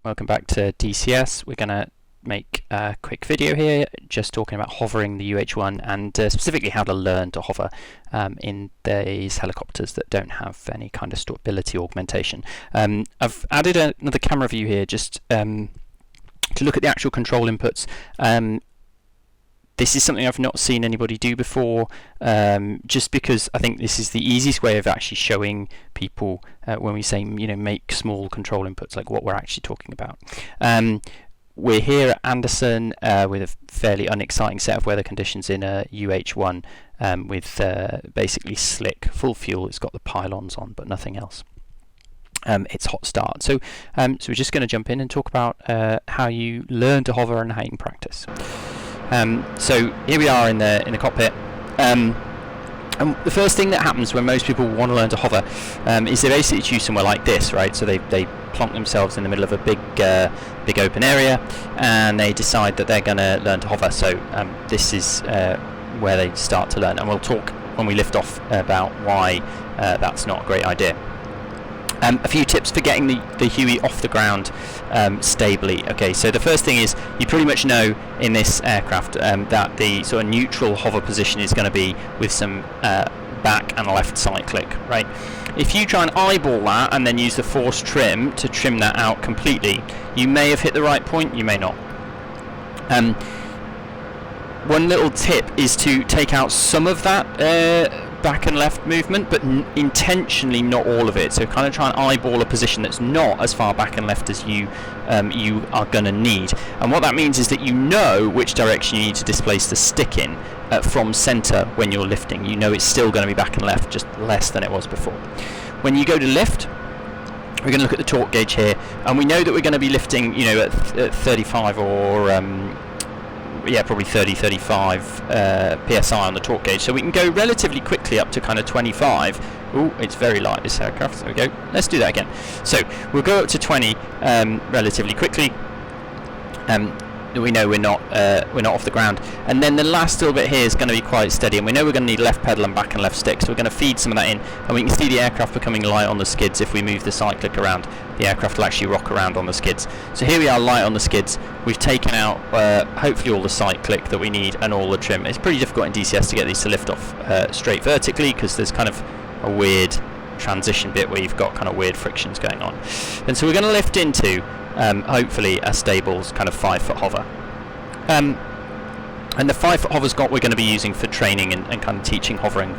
welcome back to DCS. We're going to make a quick video here just talking about hovering the UH-1 and specifically how to learn to hover in these helicopters that don't have any kind of stability augmentation. I've added another camera view here just to look at the actual control inputs. This is something I've not seen anybody do before, just because I think this is the easiest way of actually showing people when we say, make small control inputs, like what we're actually talking about. We're here at Anderson with a fairly unexciting set of weather conditions in a UH-1 with basically slick, full fuel. It's got the pylons on, but nothing else. It's hot start. So we're just going to jump in and talk about how you learn to hover and how you can practice. So here we are in the cockpit, and the first thing that happens when most people want to learn to hover is they basically choose somewhere like this, right? So they plonk themselves in the middle of a big open area, and they decide that they're going to learn to hover. So this is where they start to learn, and we'll talk when we lift off about why that's not a great idea. A few tips for getting the Huey off the ground stably. Okay, so the first thing is you pretty much know in this aircraft that the sort of neutral hover position is going to be with some back and left side click, right? If you try and eyeball that and then use the force trim to trim that out completely, you may have hit the right point, you may not. One little tip is to take out some of that back and left movement, but intentionally not all of it. So kind of try and eyeball a position that's not as far back and left as you are going to need. And what that means is that you know which direction you need to displace the stick in from center when you're lifting. You know it's still going to be back and left, just less than it was before. When you go to lift, we're going to look at the torque gauge here, and we know that we're going to be lifting, at 35 or probably 30-35 psi on the torque gauge, so we can go relatively quickly up to kind of 25. Oh, it's very light, this aircraft. There we go. Let's do that again. So we'll go up to 20 relatively quickly. We know we're not off the ground, and then the last little bit here is going to be quite steady, and we know we're going to need left pedal and back and left stick, so we're going to feed some of that in, and we can see the aircraft becoming light on the skids. If we move the cyclic around, the aircraft will actually rock around on the skids. So here we are, light on the skids. We've taken out hopefully all the cyclic that we need and all the trim. It's pretty difficult in DCS to get these to lift off straight vertically, because there's kind of a weird transition bit where you've got kind of weird frictions going on. And so we're going to lift into hopefully a stable kind of 5-foot hover. And the 5-foot hover's got we're going to be using for training and kind of teaching hovering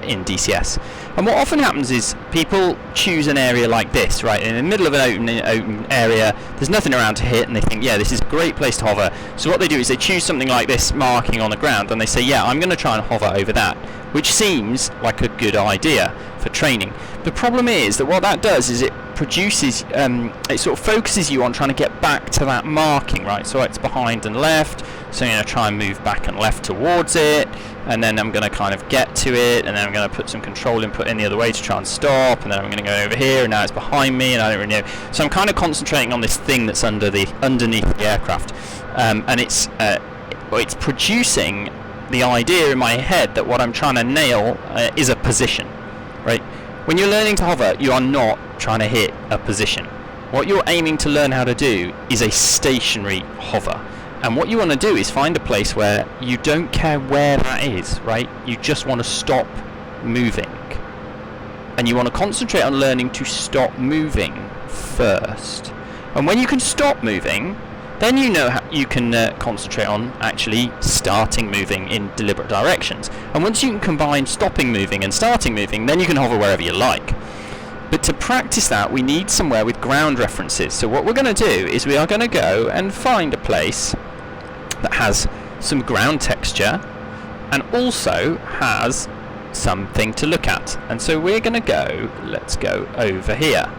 in DCS. And what often happens is people choose an area like this, right, in the middle of an open area. There's nothing around to hit, and they think, yeah, this is a great place to hover. So what they do is they choose something like this marking on the ground, and they say, yeah, I'm going to try and hover over that, which seems like a good idea for training. The problem is that what that does is it produces, it sort of focuses you on trying to get back to that marking, right? So it's behind and left, so I'm going to try and move back and left towards it, and then I'm going to kind of get to it, and then I'm going to put some control input in the other way to try and stop, and then I'm going to go over here, and now it's behind me, and I don't really know. So I'm kind of concentrating on this thing that's underneath the aircraft, and it's producing the idea in my head that what I'm trying to nail is a position, right? When you're learning to hover, you are not trying to hit a position. What you're aiming to learn how to do is a stationary hover. And what you want to do is find a place where you don't care where that is, right? You just want to stop moving. And you want to concentrate on learning to stop moving first. And when you can stop moving, then you know how you can concentrate on actually starting moving in deliberate directions. And once you can combine stopping moving and starting moving, then you can hover wherever you like. But to practice that, we need somewhere with ground references. So what we're going to do is we are going to go and find a place that has some ground texture and also has something to look at. And so we're going to go, let's go over here.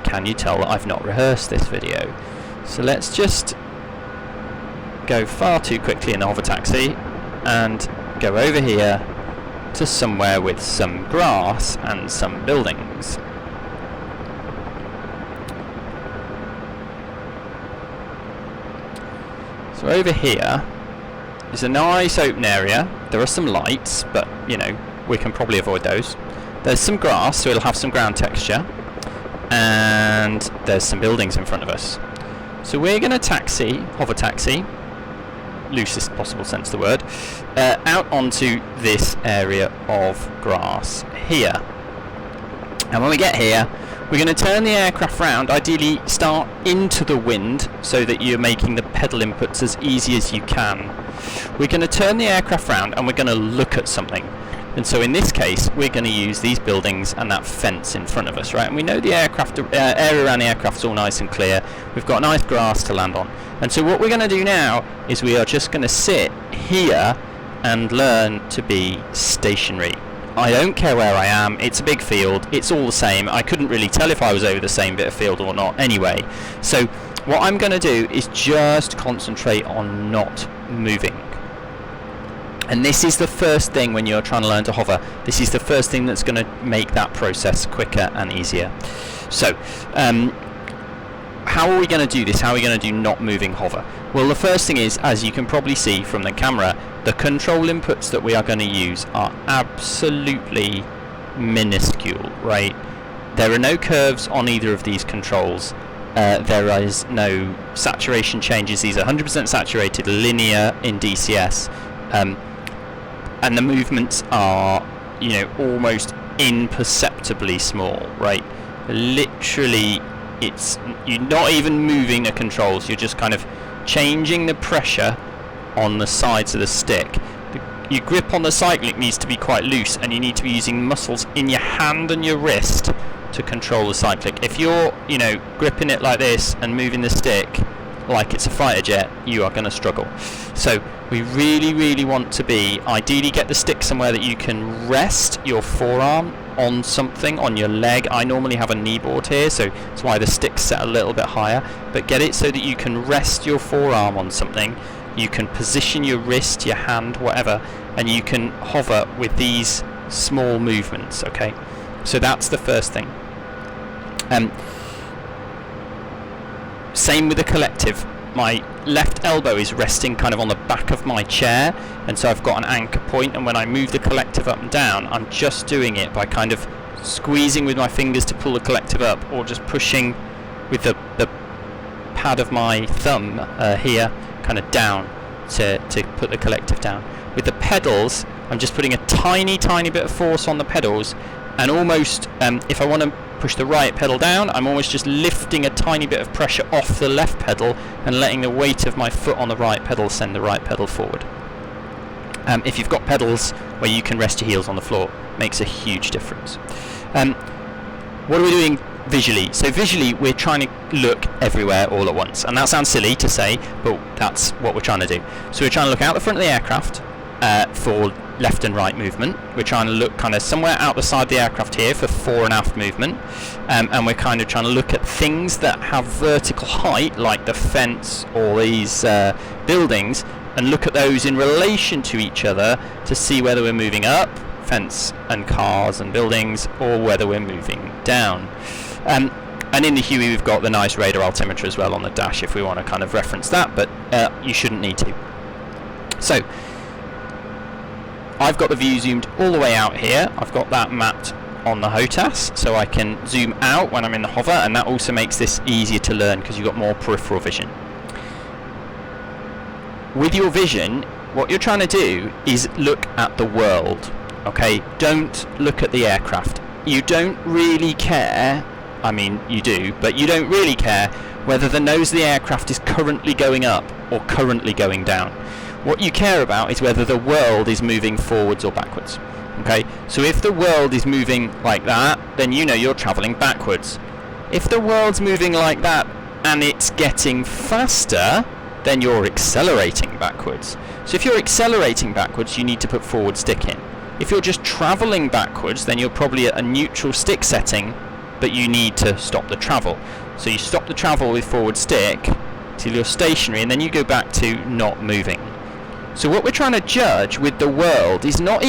Can you tell that I've not rehearsed this video? So let's just go far too quickly in the hover taxi and go over here to somewhere with some grass and some buildings. So over here is a nice open area. There are some lights, but we can probably avoid those. There's some grass, so it'll have some ground texture. And and there's some buildings in front of us. So we're going to hover taxi, loosest possible sense of the word, out onto this area of grass here. And when we get here, we're going to turn the aircraft round, ideally start into the wind so that you're making the pedal inputs as easy as you can. We're going to turn the aircraft round and we're going to look at something. And so in this case, we're going to use these buildings and that fence in front of us, right? And we know the aircraft area around the aircraft is all nice and clear. We've got nice grass to land on. And so what we're going to do now is we are just going to sit here and learn to be stationary. I don't care where I am, it's a big field, it's all the same. I couldn't really tell if I was over the same bit of field or not anyway. So what I'm going to do is just concentrate on not moving. And this is the first thing when you're trying to learn to hover. This is the first thing that's going to make that process quicker and easier. So how are we going to do this? How are we going to do not moving hover? Well, the first thing is, as you can probably see from the camera, the control inputs that we are going to use are absolutely minuscule, right? There are no curves on either of these controls. There is no saturation changes. These are 100% saturated, linear in DCS. And the movements are, you know, almost imperceptibly small, right? Literally, you're not even moving the controls, you're just kind of changing the pressure on the sides of the stick. Your grip on the cyclic needs to be quite loose, and you need to be using muscles in your hand and your wrist to control the cyclic. If you're, you know, gripping it like this and moving the stick like it's a fighter jet, you are going to struggle. So we really want to ideally get the stick somewhere that you can rest your forearm on something, on your leg. I normally have a knee board here, so that's why the stick's set a little bit higher, but get it so that you can rest your forearm on something, you can position your wrist, your hand, whatever, and you can hover with these small movements, okay? So that's the first thing. Same with the collective. My left elbow is resting kind of on the back of my chair, and so I've got an anchor point, and when I move the collective up and down, I'm just doing it by kind of squeezing with my fingers to pull the collective up, or just pushing with the pad of my thumb here kind of down to put the collective down. With the pedals, I'm just putting a tiny bit of force on the pedals, and almost if I want to push the right pedal down, I'm almost just lifting a tiny bit of pressure off the left pedal and letting the weight of my foot on the right pedal send the right pedal forward. If you've got pedals where you can rest your heels on the floor, makes a huge difference. What are we doing visually? So visually, we're trying to look everywhere all at once, and that sounds silly to say, but that's what we're trying to do. So we're trying to look out the front of the aircraft for left and right movement. We're trying to look kind of somewhere out the side of the aircraft here for fore and aft movement, and we're kind of trying to look at things that have vertical height, like the fence or these buildings, and look at those in relation to each other to see whether we're moving up, fence and cars and buildings, or whether we're moving down. And in the Huey we've got the nice radar altimeter as well on the dash if we want to kind of reference that, but you shouldn't need to. So I've got the view zoomed all the way out here. I've got that mapped on the HOTAS, so I can zoom out when I'm in the hover, and that also makes this easier to learn because you've got more peripheral vision. With your vision, what you're trying to do is look at the world, okay? Don't look at the aircraft. You don't really care, I mean you do, but you don't really care whether the nose of the aircraft is currently going up or currently going down. What you care about is whether the world is moving forwards or backwards. Okay, so if the world is moving like that, then you know you're travelling backwards. If the world's moving like that and it's getting faster, then you're accelerating backwards. So if you're accelerating backwards, you need to put forward stick in. If you're just travelling backwards, then you're probably at a neutral stick setting, but you need to stop the travel. So you stop the travel with forward stick till you're stationary, and then you go back to not moving. So what we're trying to judge with the world is not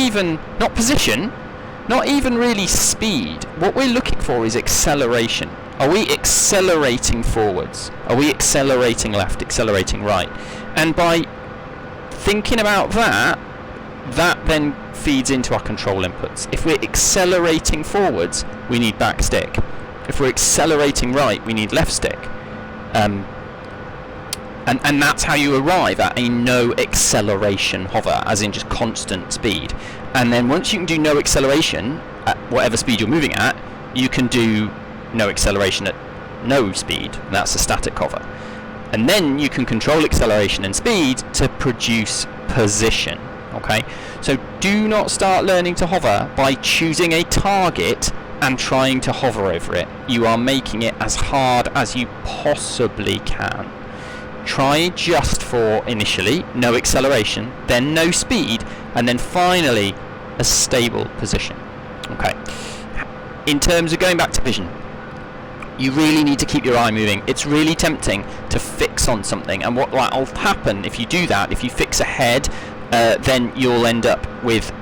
position, not even really speed. What we're looking for is acceleration. Are we accelerating forwards? Are we accelerating left, accelerating right? And by thinking about that, that then feeds into our control inputs. If we're accelerating forwards, we need back stick. If we're accelerating right, we need left stick. And that's how you arrive at a no acceleration hover, as in just constant speed. And then once you can do no acceleration at whatever speed you're moving at, you can do no acceleration at no speed, and that's a static hover. And then you can control acceleration and speed to produce position. Okay, so do not start learning to hover by choosing a target and trying to hover over it. You are making it as hard as you possibly can. Try just for initially no acceleration, then no speed, and then finally a stable position. Okay, in terms of going back to vision, you really need to keep your eye moving. It's really tempting to fix on something, and what will happen if you do that, if you fix ahead, then you'll end up with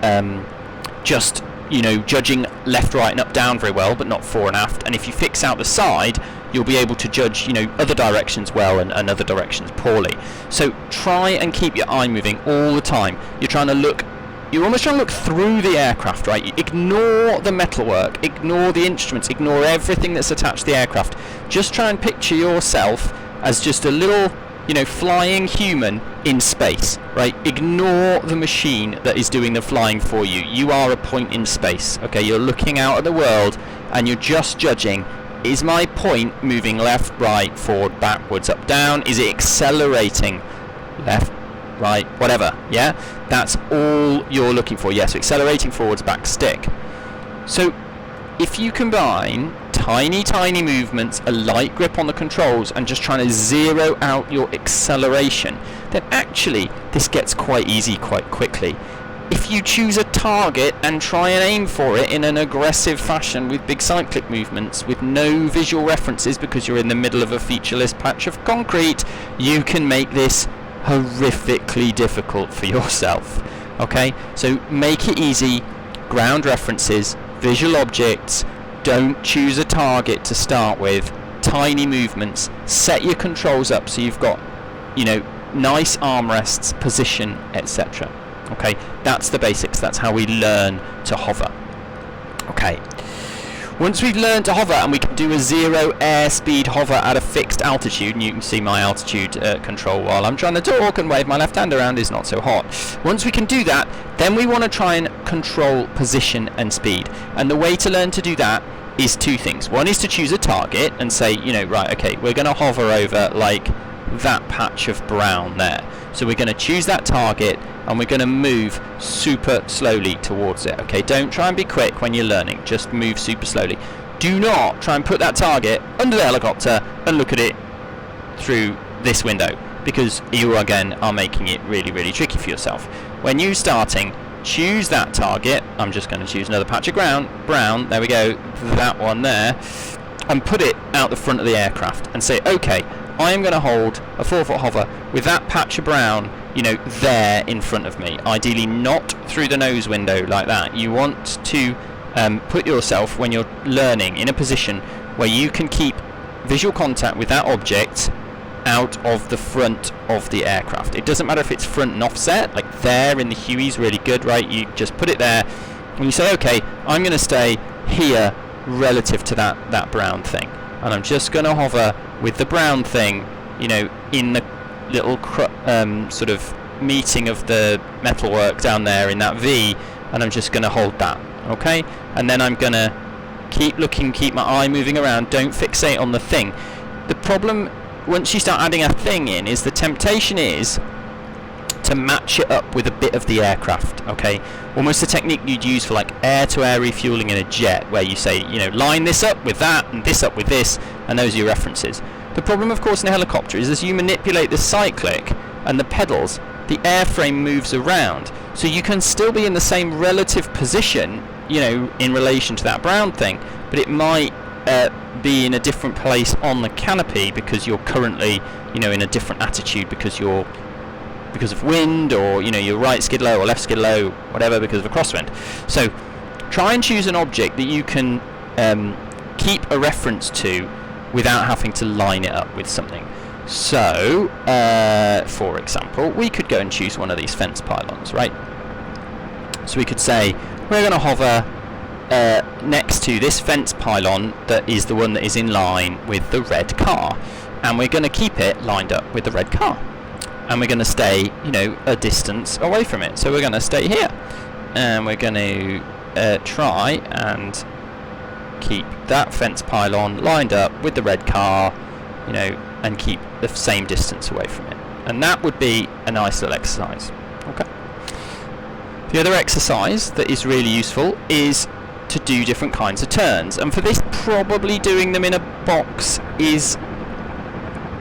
just, you know, judging left, right and up, down very well, but not fore and aft. And if you fix out the side, you'll be able to judge, you know, other directions well and other directions poorly. So try and keep your eye moving all the time. You're almost trying to look through the aircraft, right? Ignore the metalwork, ignore the instruments, ignore everything that's attached to the aircraft. Just try and picture yourself as just a little, you know, flying human in space, right? Ignore the machine that is doing the flying for you. You are a point in space, okay? You're looking out at the world and you're just judging, is my point moving left, right, forward, backwards, up, down? Is it accelerating left, right, whatever? Yeah, that's all you're looking for. Yes, accelerating forwards, back, stick. So if you combine tiny movements, a light grip on the controls, and just trying to zero out your acceleration, then actually this gets quite easy quite quickly. If you choose a target and try and aim for it in an aggressive fashion with big cyclic movements with no visual references because you're in the middle of a featureless patch of concrete, you can make this horrifically difficult for yourself. Okay, so make it easy, ground references, visual objects, don't choose a target to start with, tiny movements, set your controls up so you've got, you know, nice armrests, position, etc. Okay, that's the basics, that's how we learn to hover. Okay, once we've learned to hover and we can do a zero airspeed hover at a fixed altitude, and you can see my altitude control while I'm trying to talk and wave my left hand around is not so hot. Once we can do that, then we want to try and control position and speed. And the way to learn to do that is two things. One is to choose a target and say, you know, right, okay, we're going to hover over like that patch of brown there. So we're going to choose that target and we're going to move super slowly towards it. Okay, don't try and be quick when you're learning, just move super slowly. Do not try and put that target under the helicopter and look at it through this window, because you again are making it really tricky for yourself. When you're starting, choose that target. I'm just going to choose another patch of brown, there we go, that one there, and put it out the front of the aircraft and say, okay, I am going to hold a 4-foot hover with that patch of brown, you know, there in front of me. Ideally not through the nose window like that. You want to put yourself, when you're learning, in a position where you can keep visual contact with that object out of the front of the aircraft. It doesn't matter if it's front and offset, like there in the Huey's really good, right? You just put it there and you say, okay, I'm going to stay here relative to that brown thing, and I'm just going to hover with the brown thing, you know, in the little sort of meeting of the metalwork down there in that V, and I'm just going to hold that, okay? And then I'm going to keep looking, keep my eye moving around, don't fixate on the thing. The problem once you start adding a thing in is the temptation is to match it up with a bit of the aircraft, okay? Almost a technique you'd use for like air-to-air refueling in a jet, where you say, you know, line this up with that and this up with this, and those are your references. The problem, of course, in a helicopter is as you manipulate the cyclic and the pedals, the airframe moves around, so you can still be in the same relative position, you know, in relation to that brown thing, but it might be in a different place on the canopy because you're currently, you know, in a different attitude because of wind, or, you know, you're right skid low or left skid low, whatever, because of a crosswind. So try and choose an object that you can keep a reference to without having to line it up with something. So for example, we could go and choose one of these fence pylons, right? So we could say we're going to hover next to this fence pylon that is the one that is in line with the red car, and we're going to keep it lined up with the red car, and we're going to stay, you know, a distance away from it. So we're going to stay here, and we're going to try and keep that fence pylon lined up with the red car, you know, and keep the same distance away from it. And that would be a nice little exercise. Okay. The other exercise that is really useful is to do different kinds of turns, and for this probably doing them in a box is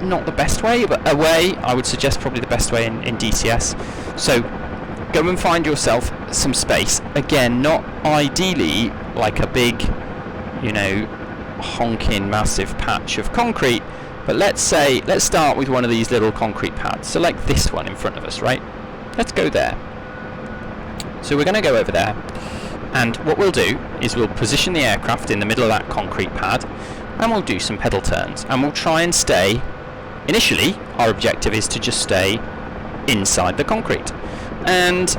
not the best way, but a way I would suggest probably the best way in DCS. So go and find yourself some space, again not ideally like a big, you know, honking massive patch of concrete, but let's start with one of these little concrete pads, so like this one in front of us, right? Let's go there. So we're going to go over there, and what we'll do is we'll position the aircraft in the middle of that concrete pad, and we'll do some pedal turns, and we'll try and stay, initially our objective is to just stay inside the concrete, and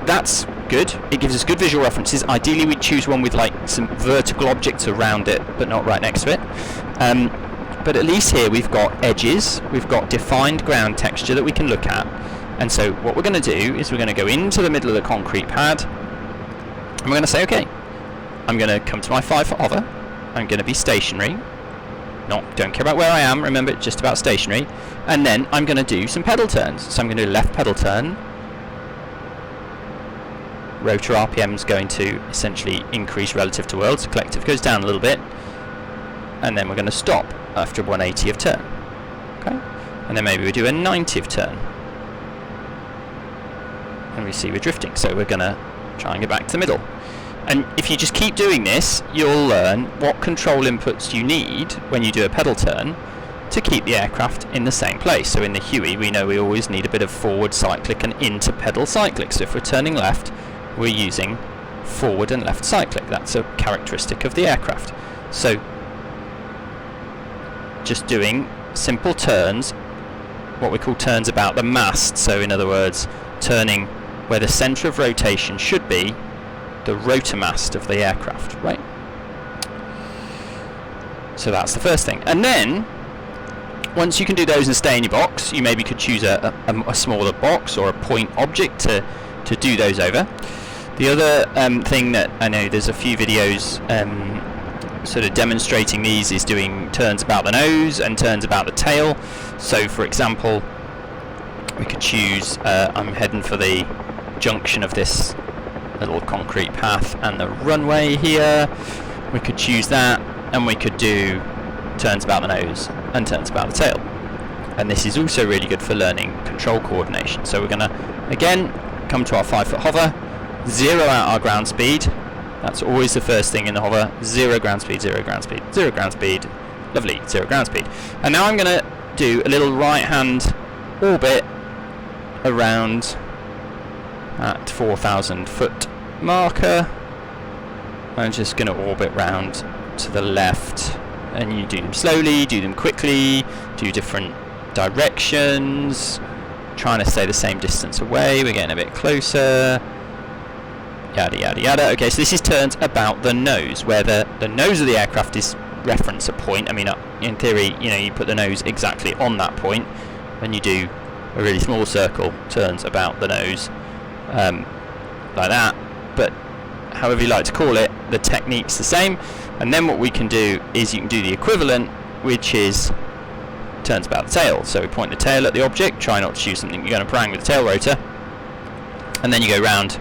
that's good. It gives us good visual references. Ideally we choose one with like some vertical objects around it but not right next to it, but at least here we've got edges, we've got defined ground texture that we can look at. And so what we're going to do is we're going to go into the middle of the concrete pad, and we're going to say, okay, I'm going to come to my 5-foot hover, I'm going to be stationary, don't care about where I am, remember it's just about stationary, and then I'm going to do some pedal turns. So I'm going to do left pedal turn, rotor RPM is going to essentially increase relative to world, so collective goes down a little bit, and then we're going to stop after a 180 of turn, okay, and then maybe we do a 90 of turn, and we see we're drifting, so we're going to try and get back to the middle. And if you just keep doing this, you'll learn what control inputs you need when you do a pedal turn to keep the aircraft in the same place. So in the Huey, we know we always need a bit of forward cyclic and into pedal cyclic. So if we're turning left, we're using forward and left cyclic. That's a characteristic of the aircraft. So just doing simple turns, what we call turns about the mast. So in other words, turning where the center of rotation should be, the rotor mast of the aircraft, right? So that's the first thing. And then once you can do those and stay in your box, you maybe could choose a smaller box or a point object to do those over. The other thing that I know there's a few videos sort of demonstrating these is doing turns about the nose and turns about the tail. So for example, we could choose, I'm heading for the junction of this little concrete path and the runway here. We could choose that, and we could do turns about the nose and turns about the tail. And this is also really good for learning control coordination. So we're going to again come to our 5-foot hover, zero out our ground speed. That's always the first thing in the hover. 0 ground speed, 0 ground speed, 0 ground speed. Lovely, 0 ground speed. And now I'm going to do a little right hand orbit around at 4,000 foot marker. I'm just going to orbit round to the left, and you do them slowly, do them quickly, do different directions, trying to stay the same distance away. We're getting a bit closer, yada yada yada. Okay, so this is turns about the nose, where the nose of the aircraft is reference a point. I mean, in theory, you know, you put the nose exactly on that point. When you do a really small circle, turns about the nose, like that. But however you like to call it, the technique's the same. And then what we can do is you can do the equivalent, which is turns about the tail. So we point the tail at the object, try not to choose something you're going to prang with the tail rotor, and then you go round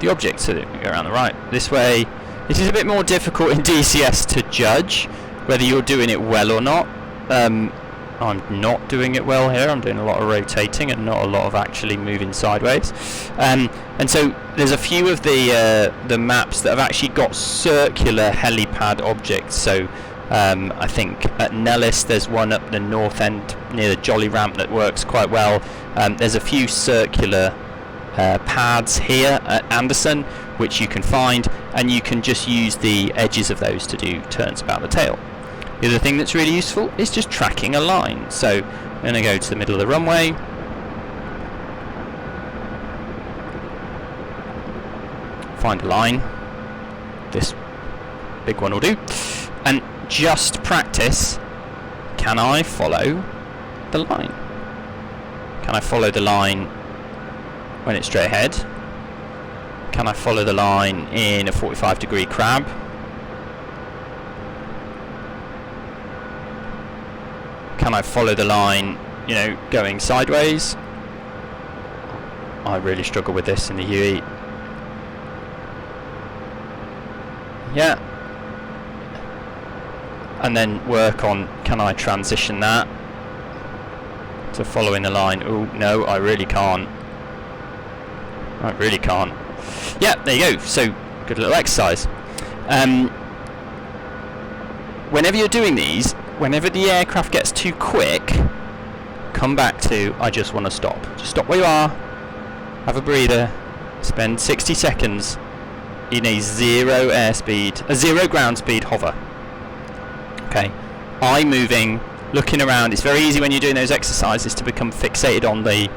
the object. So that you go around the right this way. This is a bit more difficult in DCS to judge whether you're doing it well or not. I'm not doing it well here. I'm doing a lot of rotating and not a lot of actually moving sideways. And so there's a few of the maps that have actually got circular helipad objects. So I think at Nellis there's one up the north end near the Jolly Ramp that works quite well. There's a few circular pads here at Anderson which you can find, and you can just use the edges of those to do turns about the tail. The other thing that's really useful is just tracking a line. So I'm going to go to the middle of the runway, find a line, this big one will do. And just practice, can I follow the line? Can I follow the line when it's straight ahead? Can I follow the line in a 45-degree crab? Can I follow the line, you know, going sideways? I really struggle with this in the UE. Yeah. And then work on, can I transition that to following the line? Oh, no, I really can't. I really can't. Yeah, there you go. So, good little exercise. Whenever you're doing these, whenever the aircraft gets too quick, come back to, I just want to stop. Just stop where you are, have a breather, spend 60 seconds in a zero ground speed hover. Okay, eye moving, looking around. It's very easy when you're doing those exercises to become fixated on the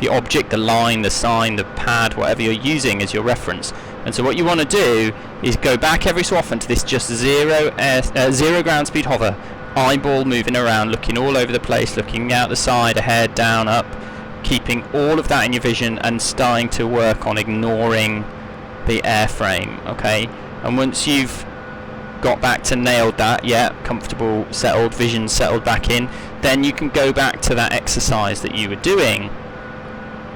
object, the line, the sign, the pad, whatever you're using as your reference. And so what you want to do is go back every so often to this just zero ground speed hover, eyeball moving around, looking all over the place, looking out the side, ahead, down, up, keeping all of that in your vision and starting to work on ignoring the airframe. Okay, and once you've got back to nailed that, yeah, comfortable, settled, vision settled back in, then you can go back to that exercise that you were doing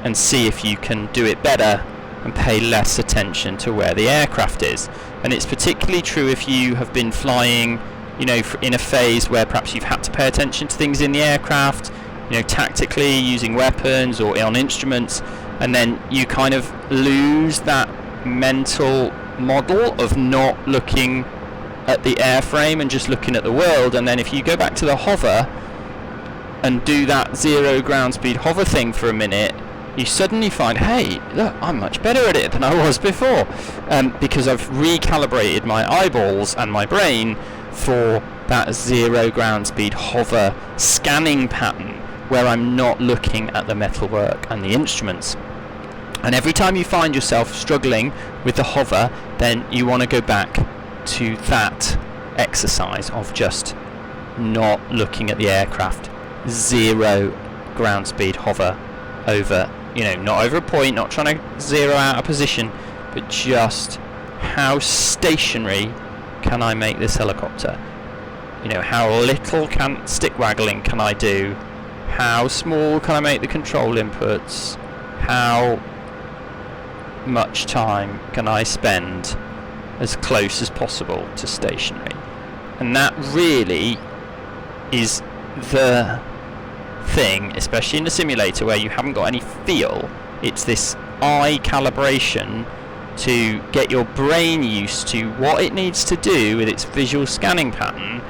and see if you can do it better and pay less attention to where the aircraft is. And it's particularly true if you have been flying, you know, in a phase where perhaps you've had to pay attention to things in the aircraft, you know, tactically using weapons or on instruments, and then you kind of lose that mental model of not looking at the airframe and just looking at the world. And then if you go back to the hover and do that zero ground speed hover thing for a minute, you suddenly find, hey, look, I'm much better at it than I was before, because I've recalibrated my eyeballs and my brain for that zero ground speed hover scanning pattern where I'm not looking at the metalwork and the instruments. And every time you find yourself struggling with the hover, then you want to go back to that exercise of just not looking at the aircraft, zero ground speed hover over, you know, not over a point, not trying to zero out a position, but just how stationary can I make this helicopter? You know, how little stick waggling can I do? How small can I make the control inputs? How much time can I spend as close as possible to stationary? And that really is the thing, especially in the simulator where you haven't got any feel. It's this eye calibration to get your brain used to what it needs to do with its visual scanning pattern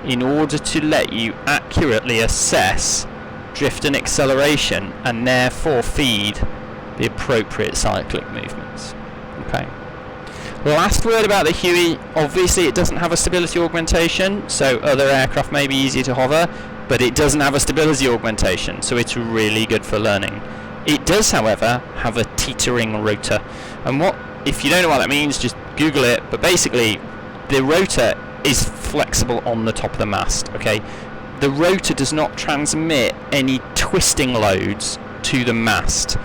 in order to let you accurately assess drift and acceleration and therefore feed the appropriate cyclic movements. Okay. Last word about the Huey. Obviously it doesn't have a stability augmentation, so other aircraft may be easier to hover, but it doesn't have a stability augmentation, so it's really good for learning. It does, however, have a teetering rotor. And what, if you don't know what that means, just Google it, but basically the rotor is flexible on the top of the mast, okay? The rotor does not transmit any twisting loads to the mast.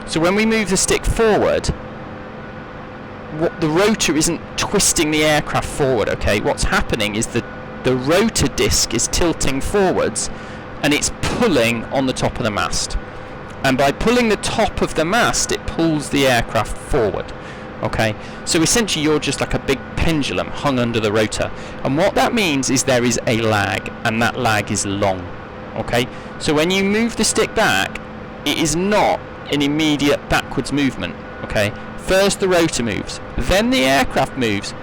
So when we move the stick forward, the rotor isn't twisting the aircraft forward, okay? What's happening is the rotor disc is tilting forwards and it's pulling on the top of the mast. And by pulling the top of the mast, it pulls the aircraft forward. Okay, so essentially you're just like a big pendulum hung under the rotor. And what that means is there is a lag, and that lag is long. Okay, so when you move the stick back, it is not an immediate backwards movement. Okay, first the rotor moves, then the aircraft moves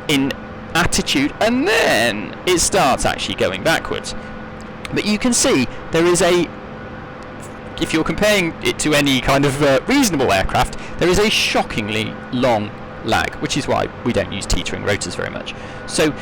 in attitude, and then it starts actually going backwards. But you can see there is a, if you're comparing it to any kind of reasonable aircraft, there is a shockingly long lag, which is why we don't use teetering rotors very much. So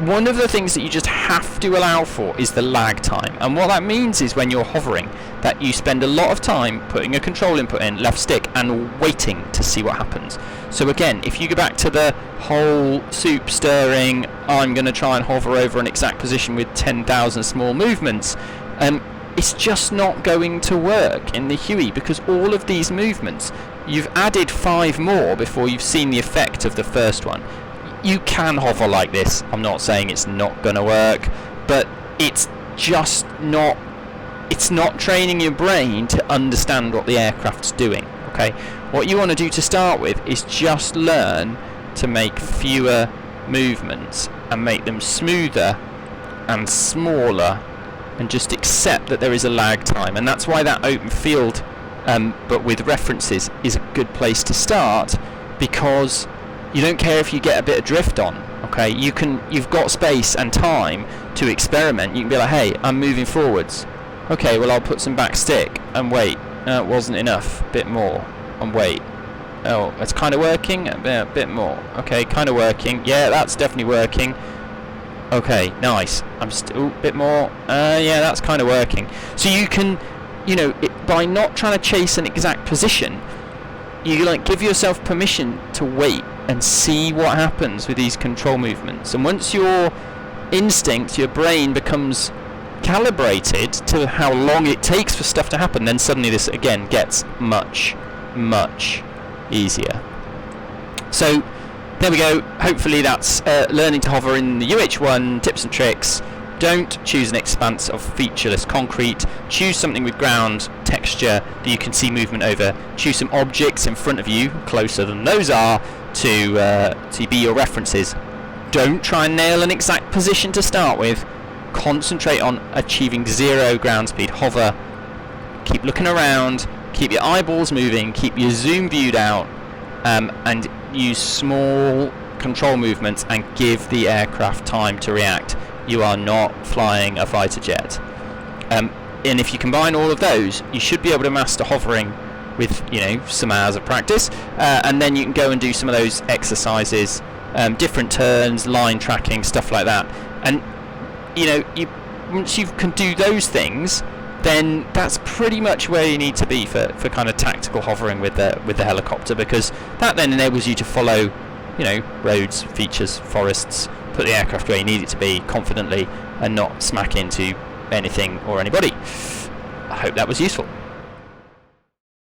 one of the things that you just have to allow for is the lag time, and what that means is when you're hovering that you spend a lot of time putting a control input in, left stick, and waiting to see what happens. So again, if you go back to the whole soup stirring, I'm going to try and hover over an exact position with 10,000 small movements, it's just not going to work in the Huey, because all of these movements, you've added 5 more before you've seen the effect of the first one. You can hover like this, I'm not saying it's not going to work, but it's just not, it's not training your brain to understand what the aircraft's doing. Okay, what you want to do to start with is just learn to make fewer movements and make them smoother and smaller, and just accept that there is a lag time. And that's why that open field, but with references, is a good place to start, because you don't care if you get a bit of drift on. Okay, you've got space and time to experiment. You can be like, hey, I'm moving forwards. Okay, well, I'll put some back stick and wait. It wasn't enough. Bit more and wait. Oh, it's kind of working. A bit more. Okay, kind of working. Yeah, that's definitely working. Okay, nice. I'm still a bit more. Yeah, that's kind of working. So you can, by not trying to chase an exact position, you like give yourself permission to wait and see what happens with these control movements. And once your instinct, your brain becomes calibrated to how long it takes for stuff to happen, then suddenly this again gets much, much easier. So there we go. Hopefully that's learning to hover in the UH-1 tips and tricks. Don't choose an expanse of featureless concrete. Choose something with ground texture that you can see movement over. Choose some objects in front of you, closer than those are, to be your references. Don't try and nail an exact position to start with. Concentrate on achieving 0 ground speed. Hover. Keep looking around. Keep your eyeballs moving. Keep your zoom viewed out. And use small control movements and give the aircraft time to react. You are not flying a fighter jet. And if you combine all of those, you should be able to master hovering with some hours of practice, and then you can go and do some of those exercises, different turns, line tracking, stuff like that. And once you can do those things, then that's pretty much where you need to be for kind of tactical hovering with the helicopter, because that then enables you to follow roads, features, forests, put the aircraft where you need it to be confidently, and not smack into anything or anybody. I hope that was useful.